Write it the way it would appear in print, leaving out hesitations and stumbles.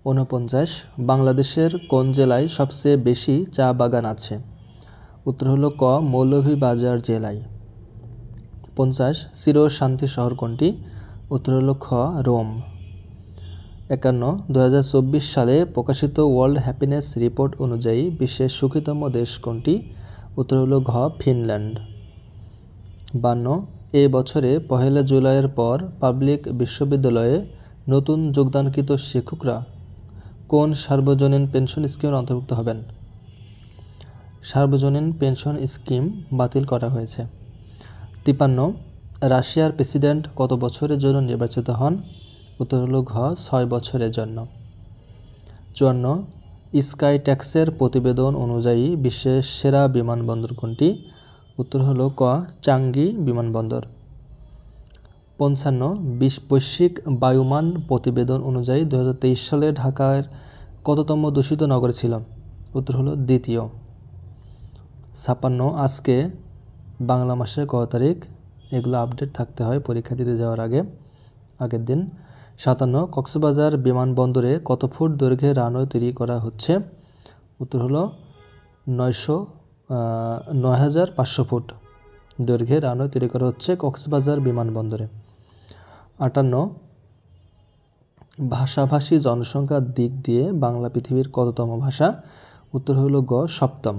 49 বাংলাদেশের কোন জেলায় সবচেয়ে বেশি চা বাগান আছে? উত্তর হলো ক মৌলভীবাজার জেলায়। 50 চির শান্তি শহর কোনটি? উত্তর হলো খ রোম। 51 2024 সালে প্রকাশিত ওয়ার্ল্ড হ্যাপিনেস রিপোর্ট অনুযায়ী বিশ্বের সুখীতম দেশ কোনটি? উত্তর হলো ঘ ফিনল্যান্ড। 52 এ বছরে 1 জুলাইয়ের পর পাবলিক বিশ্ববিদ্যালয়ে নতুন যোগদানকৃত শিক্ষকরা কোন সার্বজনীন পেনশন স্কিমের অন্তর্ভুক্ত হবেন? সার্বজনীন পেনশন স্কিম বাতিল করা হয়েছে। 53 রাশিয়ার প্রেসিডেন্ট কত বছরের জন্য নির্বাচিত হন? উত্তর হলো ঘ 6 বছরের জন্য। 54 স্কাই ট্যাক্সের প্রতিবেদন অনুযায়ী বিশ্বের সেরা বিমানবন্দর কোনটি? উত্তর হলো ক চাঙ্গি বিমানবন্দর। 55 বৈশ্বিক বায়ুমান প্রতিবেদন অনুযায়ী 2023 সালে ঢাকার কততম দূষিত নগর ছিল? উত্তর হলো দ্বিতীয়। 56 আজকে বাংলা মাসের কত তারিখ? এগুলো আপডেট থাকতে হয় পরীক্ষা দিতে যাওয়ার আগের দিন। 57 কক্সবাজার বিমানবন্দরে কত ফুট দৈর্ঘ্যের রানওয়ে তৈরি করা হচ্ছে? উত্তর হলো 9500 ফুট দৈর্ঘ্যের রানওয়ে তৈরি করা হচ্ছে কক্সবাজার বিমানবন্দরে। 58 ভাষাভাষী জনসংখ্যার দিক দিয়ে বাংলা পৃথিবীর কততম ভাষা? উত্তর হলো গ সপ্তম।